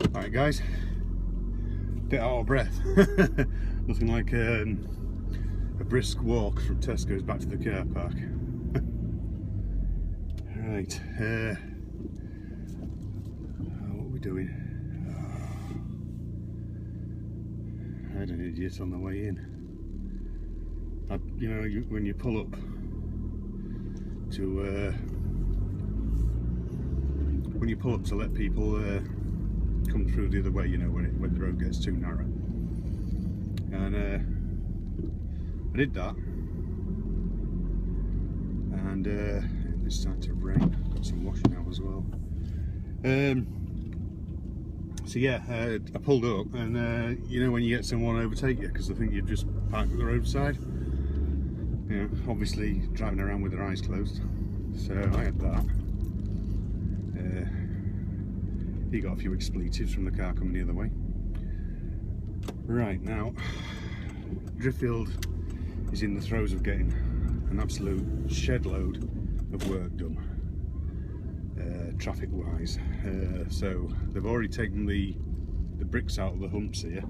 Alright guys, bit out of breath. Nothing like a brisk walk from Tesco's back to the car park. Right, what are we doing? I had an idiot on the way in. You know, when you pull up to let people come through the other way, you know, when the road gets too narrow. And I did that, and it's starting to rain. Got some washing out as well. So yeah, I pulled up, and you know when you get someone overtake you because they think you've just parked at the roadside. You know, obviously driving around with their eyes closed. So I had that. He got a few expletives from the car coming the other way. Right, now Driffield is in the throes of getting an absolute shed load of work done, traffic wise. So they've already taken the bricks out of the humps here,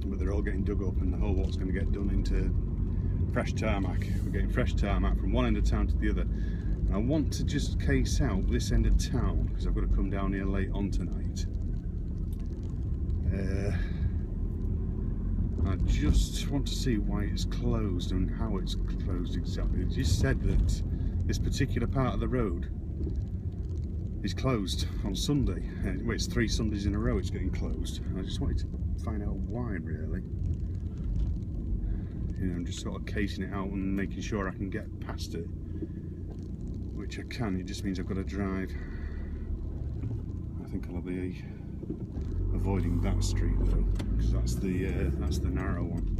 but they're all getting dug up, and the whole lot's going to get done into fresh tarmac. We're getting fresh tarmac from one end of town to the other. I want to just case out this end of town because I've got to come down here late on tonight. I just want to see why it's closed and how it's closed exactly. It just said that this particular part of the road is closed on Sunday. Well, it's 3 Sundays in a row it's getting closed. I just wanted to find out why, really. You know, I'm just sort of casing it out and making sure I can get past it. Which I can, it just means I've got to drive. I think I'll be avoiding that street though, because that's the narrow one.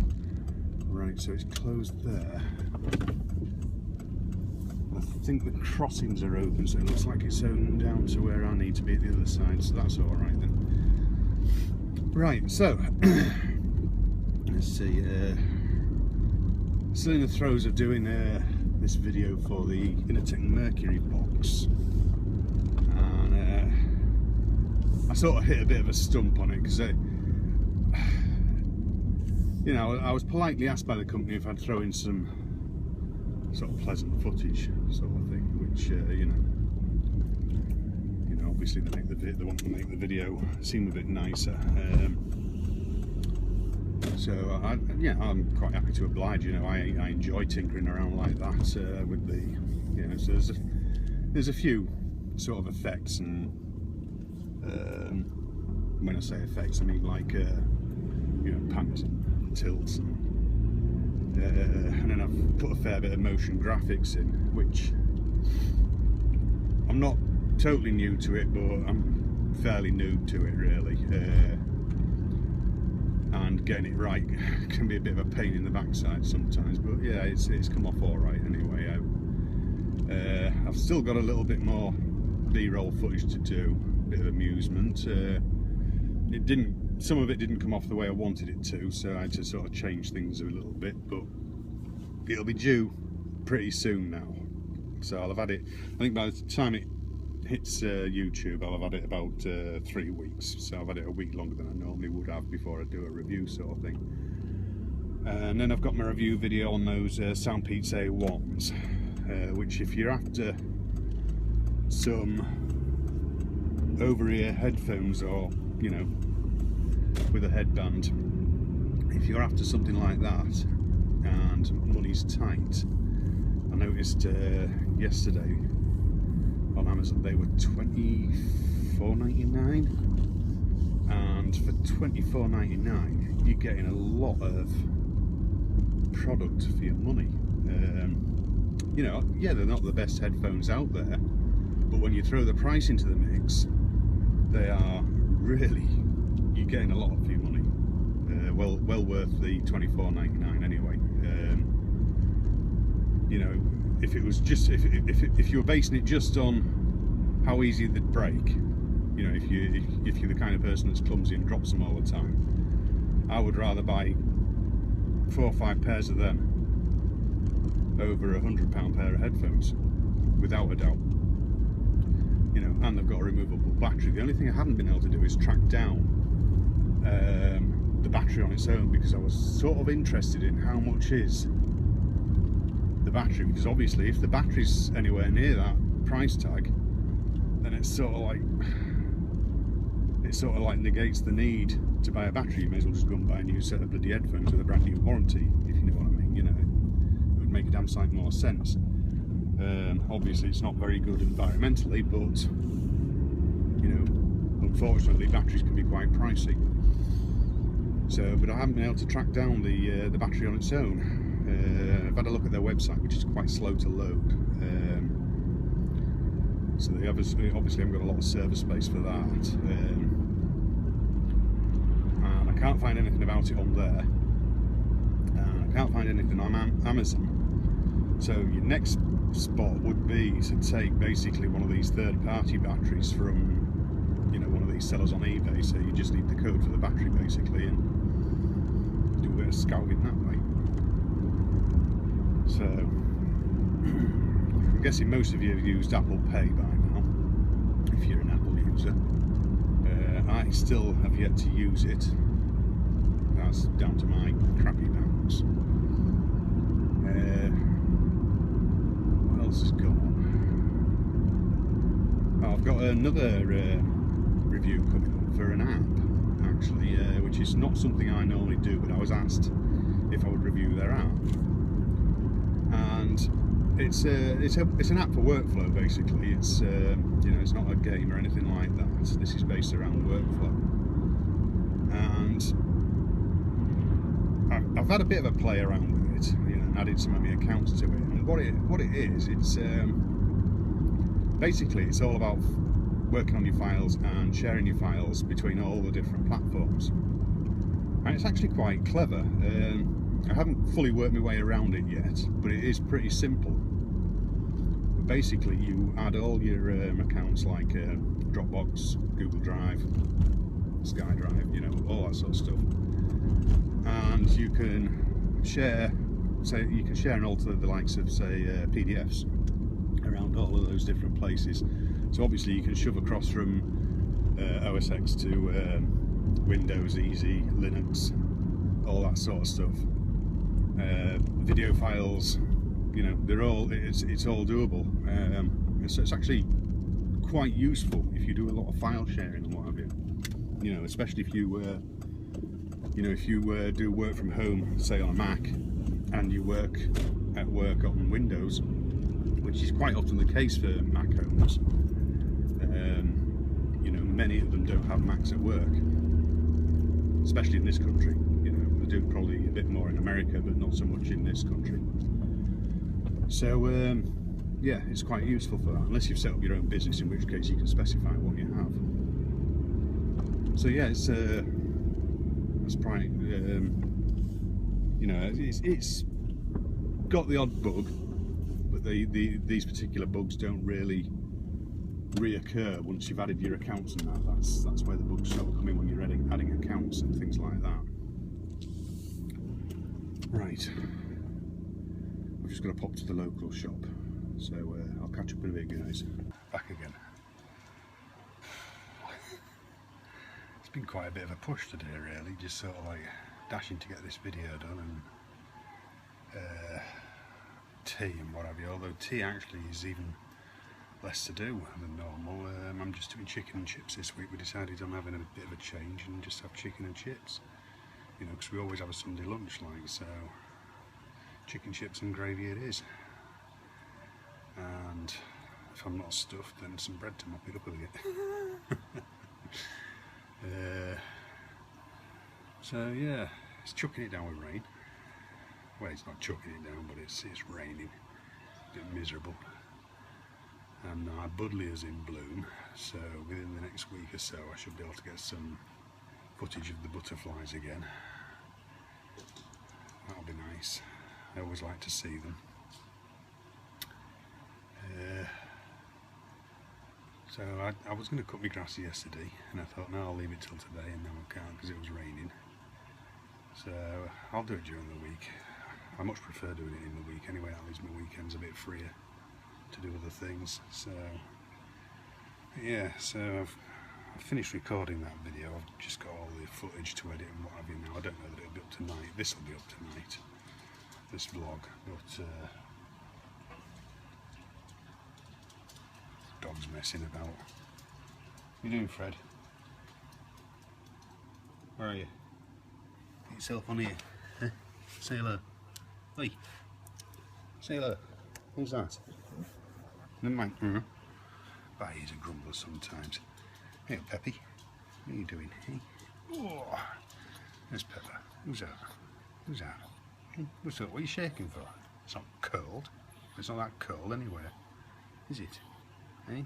Right, so it's closed there. I think the crossings are open, so it looks like it's open down to where I need to be at the other side, so that's alright then. Right, so let's see, still in the throes of doing this video for the Innotech Mercury box, and I sort of hit a bit of a stump on it because you know, I was politely asked by the company if I'd throw in some sort of pleasant footage sort of thing, which you know obviously they want to make the video seem a bit nicer. So yeah, I'm quite happy to oblige. You know, I enjoy tinkering around like that with the, you know. So there's a few sort of effects, and when I say effects, I mean like you know, pans and tilts, and then I've put a fair bit of motion graphics in, which I'm not totally new to it, but I'm fairly noob to it really. And getting it right can be a bit of a pain in the backside sometimes, but yeah, it's come off all right anyway. I've still got a little bit more B-roll footage to do, a bit of amusement. Some of it didn't come off the way I wanted it to, so I had to sort of change things a little bit, but it'll be due pretty soon now. So I'll have had it, I think by the time it hits YouTube, I'll have had it about 3 weeks, so I've had it a week longer than I normally would have before I do a review sort of thing. And then I've got my review video on those Soundpeats A1s, which if you're after some over-ear headphones, or you know, with a headband, if you're after something like that and money's tight, I noticed yesterday on Amazon they were $24.99, and for $24.99 you're getting a lot of product for your money. You know, yeah, they're not the best headphones out there, but when you throw the price into the mix, they are really, you're getting a lot for your money. Well worth the $24.99 anyway. You know, if it was just if you were basing it just on how easy they'd break, you know, if you're the kind of person that's clumsy and drops them all the time, I would rather buy 4 or 5 pairs of them over £100 pair of headphones, without a doubt. you know, and they've got a removable battery. The only thing I haven't been able to do is track down the battery on its own, because I was sort of interested in how much is the battery, because obviously if the battery's anywhere near that price tag, then it sort of like negates the need to buy a battery. You may as well just go and buy a new set of bloody headphones with a brand new warranty, if you know what I mean. You know, it would make a damn sight more sense. Obviously it's not very good environmentally, but you know, unfortunately batteries can be quite pricey. So, but I haven't been able to track down the battery on its own. I've had a look at their website, which is quite slow to load. So they obviously haven't got a lot of server space for that. And I can't find anything about it on there. And I can't find anything on Amazon. So your next spot would be to take basically one of these third-party batteries from, you know, one of these sellers on eBay. So you just need the code for the battery basically, and do a bit of scouting that way. So I'm guessing most of you have used Apple Pay by now, if you're an Apple user. I still have yet to use it. That's down to my crappy banks. What else has gone on? Oh, I've got another review coming up for an app, actually, which is not something I normally do, but I was asked if I would review their app. And it's an app for workflow basically. It's you know, it's not a game or anything like that. This is based around workflow, and I've had a bit of a play around with it, you know, and added some of my accounts to it. And what it is, it's basically it's all about working on your files and sharing your files between all the different platforms, and it's actually quite clever. I haven't fully worked my way around it yet, but it is pretty simple. Basically, you add all your accounts like Dropbox, Google Drive, SkyDrive, you know, all that sort of stuff, and you can share, say, you can share and alter the likes of, say, PDFs around all of those different places. So obviously you can shove across from OS X to Windows, Easy, Linux, all that sort of stuff. Video files, you know, they're all, it's all doable. So it's actually quite useful if you do a lot of file sharing and what have you. You know, especially if you you know, if you do work from home, say on a Mac, and you work on Windows, which is quite often the case for Mac homes. You know, many of them don't have Macs at work, especially in this country. You know, they do probably a bit more in America, but not so much in this country. So yeah, it's quite useful for that, unless you've set up your own business, in which case you can specify what you have. So yeah, it's probably you know, it's got the odd bug, but these particular bugs don't really reoccur once you've added your accounts and that. That's where the bugs start coming, when you're adding accounts and things like that. Right, I've just got to pop to the local shop, so I'll catch up in a bit, guys. Back again. It's been quite a bit of a push today, really, just sort of like dashing to get this video done, and tea and what have you, although tea actually is even less to do than normal. I'm just doing chicken and chips this week. We decided on having a bit of a change and just have chicken and chips, you know, because we always have a Sunday lunch, like, so chicken, chips and gravy it is. And if I'm not stuffed, then some bread to mop it up a bit. So yeah, it's chucking it down with rain. Well, it's not chucking it down, but it's raining. A bit miserable. And our buddleia's in bloom, so within the next week or so I should be able to get some footage of the butterflies again. That'll be nice. I always like to see them. So I was going to cut my grass yesterday, and I thought, no, I'll leave it till today, and now I can't because it was raining. So I'll do it during the week. I much prefer doing it in the week. Anyway, that leaves my weekends a bit freer to do other things. So Yeah, so I've finished recording that video. I've just got all the footage to edit and what have you now. I don't know that it'll be up tonight. This will be up tonight, this vlog, but dog's messing about. What are you doing, Fred? Where are you? Get yourself on here. Huh? Say hello. Oi. Say hello. Who's that? Never mind. But he's a grumbler sometimes. Hey, Peppy. What are you doing? Hey? Oh, there's Pepper. Who's that? Who's that? Hey, what's up? What are you shaking for? It's not cold. It's not that cold anywhere. Is it? Hey?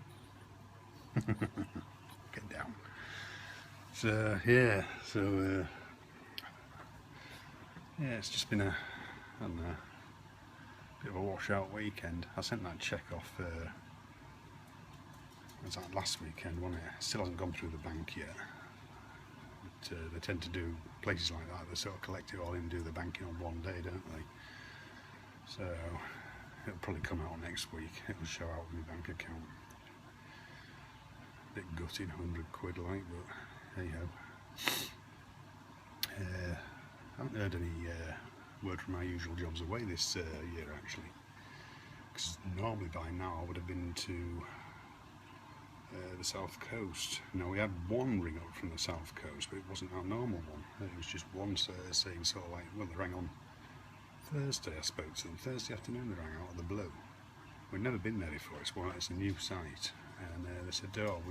Get down. So, yeah. So, yeah, it's just been a, I don't know, bit of a washout weekend. I sent that cheque off, it was like last weekend, wasn't it? Still hasn't gone through the bank yet. But, they tend to do places like that, they sort of collect it all in and do the banking on one day, don't they? So it'll probably come out next week. It'll show out in my bank account. Bit gutted, 100 quid like, but hey ho. I haven't heard any word from my usual jobs away this year actually, because normally by now I would have been to the south coast. Now we had one ring up from the south coast, but it wasn't our normal one. It was just one saying sort of like, well, they rang on Thursday. I spoke to them Thursday afternoon. They rang out of the blue. We'd never been there before. It's a new site, and they said, "Oh,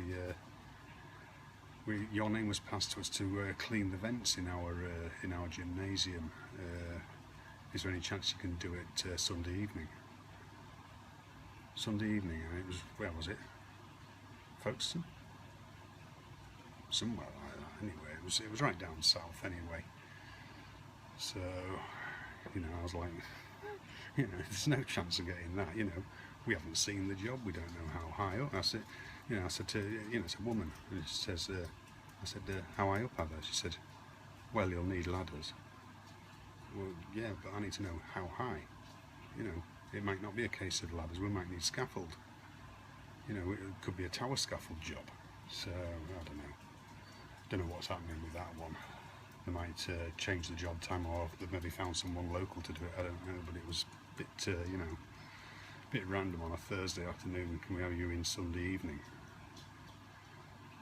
your name was passed to us to clean the vents in our gymnasium. Is there any chance you can do it Sunday evening?" Sunday evening, and it was, where was it? Folkestone? Somewhere like that. Anyway, it was right down south anyway. So, you know, I was like, you know, there's no chance of getting that. You know, we haven't seen the job. We don't know how high up. I said to, you know, it's a woman, and she says, I said, how high up are they? She said, well, you'll need ladders. Well, yeah, but I need to know how high. You know, it might not be a case of ladders. We might need scaffold. You know, it could be a tower scaffold job. So, I don't know. Don't know what's happening with that one. They might change the job time, or they've maybe found someone local to do it. I don't know, but it was a bit, you know, a bit random on a Thursday afternoon. Can we have you in Sunday evening?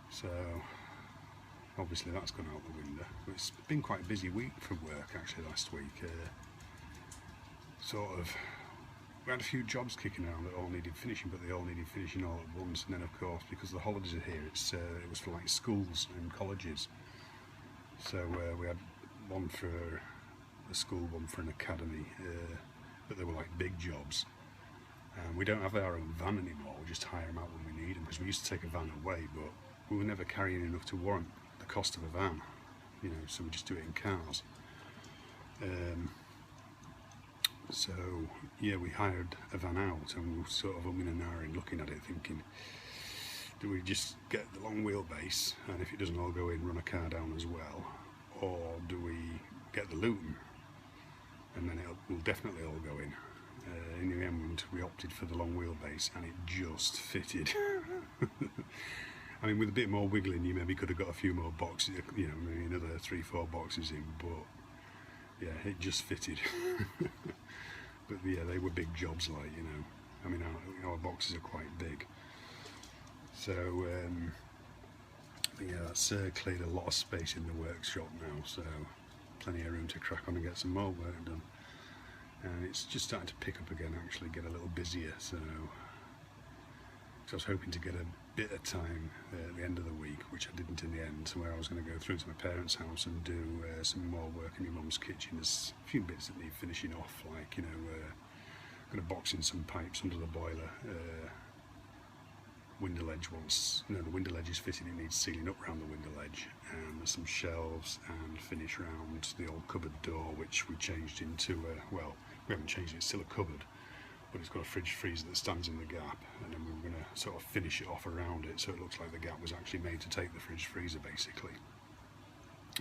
So, obviously that's gone out the window. But it's been quite a busy week for work actually last week. Sort of, we had a few jobs kicking around that all needed finishing, but they all needed finishing all at once. And then of course, because the holidays are here, it was for like schools and colleges. So we had one for a school, one for an academy, but they were like big jobs. And we don't have our own van anymore. We just hire them out when we need them, because we used to take a van away, but we were never carrying enough to warrant the cost of a van, you know, so we just do it in cars. So yeah, we hired a van out, and we were sort of umming and ahhing, looking at it, thinking, do we just get the long wheelbase, and if it doesn't all go in, run a car down as well, or do we get the Luton, and then it will definitely all go in. In the end, we opted for the long wheelbase, and it just fitted. I mean, with a bit more wiggling, you maybe could have got a few more boxes, you know, maybe another 3-4 boxes in, but yeah, it just fitted. But yeah, they were big jobs, like, you know. I mean, our boxes are quite big. So, yeah, that's cleared a lot of space in the workshop now, so plenty of room to crack on and get some more work done. And it's just starting to pick up again, actually, get a little busier, so I was hoping to get a bit of time at the end of the week, which I didn't in the end, where I was going to go through to my parents' house and do some more work in my mum's kitchen. There's a few bits that need finishing off, like, you know, I'm going to box in some pipes under the boiler. Window ledge once, no, the window ledge is fitted, it needs sealing up around the window ledge, and there's some shelves and finish around the old cupboard door, which we changed into, well, we haven't changed it, it's still a cupboard, but it's got a fridge freezer that stands in the gap, and then we were going to sort of finish it off around it so it looks like the gap was actually made to take the fridge freezer basically.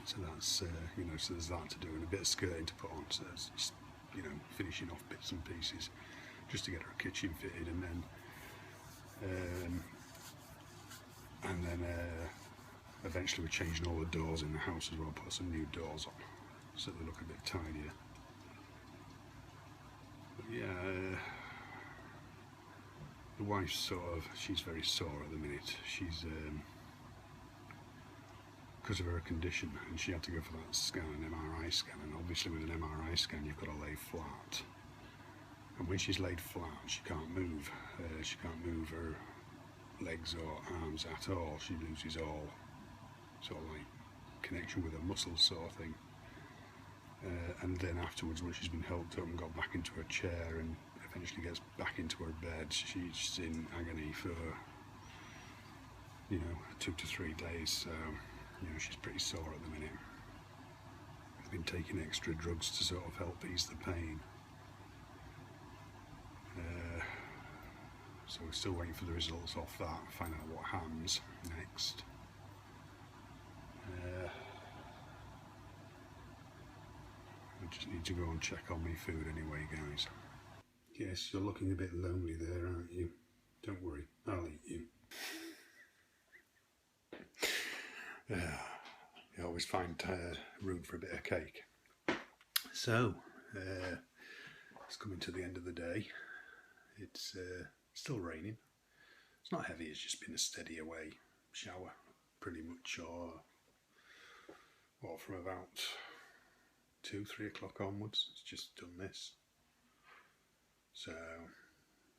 So that's, you know, so there's that to do, and a bit of skirting to put on, so it's just, you know, finishing off bits and pieces just to get our kitchen fitted, and then And then eventually we're changing all the doors in the house as well, put some new doors on so they look a bit tidier. But yeah, the wife's she's very sore at the minute. She's because of her condition, and she had to go for that scan, an MRI scan, and obviously with an MRI scan you've got to lay flat. And when she's laid flat, she can't move. She can't move her legs or arms at all. She loses all sort of like connection with her muscles, sort of thing. And then afterwards, when she's been helped up and got back into her chair and eventually gets back into her bed, she's in agony for 2 to 3 days. So she's pretty sore at the minute. I've been taking extra drugs to sort of help ease the pain. So we're still waiting for the results off that, find out what happens next. I just need to go and check on my food anyway, guys. Yes, you're looking a bit lonely there, aren't you? Don't worry, I'll eat you. You always find room for a bit of cake. So, it's coming to the end of the day. It's still raining. It's not heavy, it's just been a steady away shower, pretty much, or from about 2-3 o'clock onwards. It's just done this. So,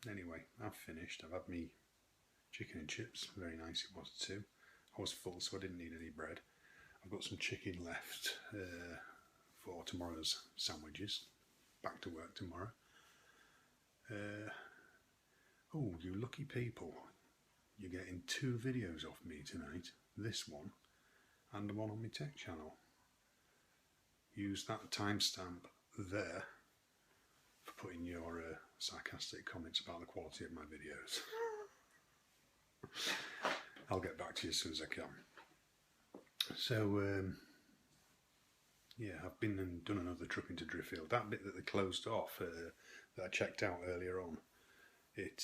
anyway, I've finished. I've had me chicken and chips, very nice it was too. I was full, so I didn't need any bread. I've got some chicken left for tomorrow's sandwiches. Back to work tomorrow. Oh, you lucky people. You're getting 2 videos off me tonight. This one and the one on my tech channel. Use that timestamp there for putting your sarcastic comments about the quality of my videos. I'll get back to you as soon as I can. So, yeah, I've been and done another trip into Driffield. That bit that they closed off, that I checked out earlier on, it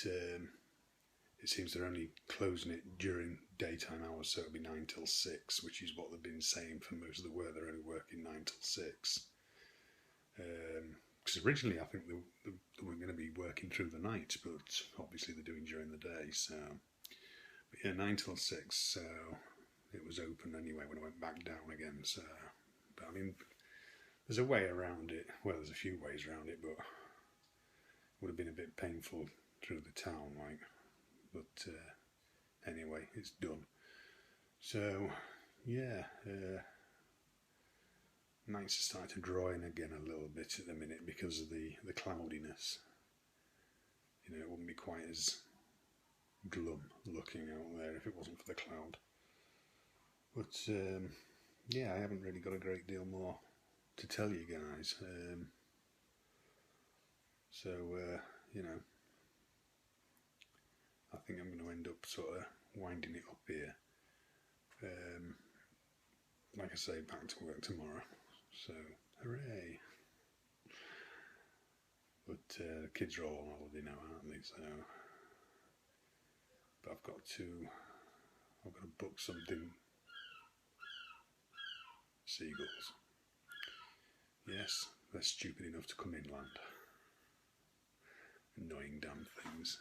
seems they're only closing it during daytime hours, so it'll be 9 till 6, which is what they've been saying for most of the work. They're only working 9 till 6. Because originally I think they weren't going to be working through the night, but obviously they're doing during the day. So, but yeah, 9 till 6. So it was open anyway when I went back down again. So, but I mean, there's a way around it. Well, there's a few ways around it, but it would have been a bit painful through the town, like. But anyway, it's done. So yeah, nights are starting to draw in again a little bit at the minute because of the cloudiness. It wouldn't be quite as glum looking out there if it wasn't for the cloud. But yeah, I haven't really got a great deal more to tell you guys. So I think I'm going to end up sort of winding it up here. Like I say, back to work tomorrow. So, hooray! But the kids are all on holiday now, aren't they? So, but I've got to book something. Seagulls. Yes, they're stupid enough to come inland. Annoying damn things.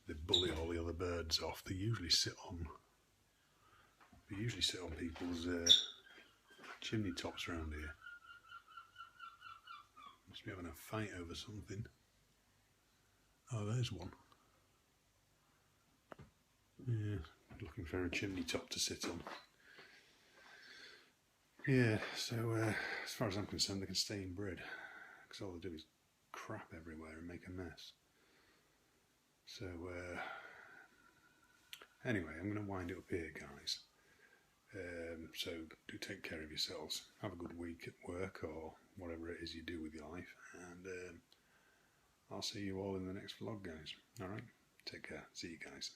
They bully all the other birds off. They usually sit on people's chimney tops around here. Must be having a fight over something. Oh, there's one. Yeah, looking for a chimney top to sit on. Yeah, so as far as I'm concerned, they can stay inbred, because all they do is crap everywhere and make a mess. So anyway, I'm going to wind it up here, guys. So do take care of yourselves. Have a good week at work or whatever it is you do with your life, and I'll see you all in the next vlog, guys. Alright, take care. See you guys.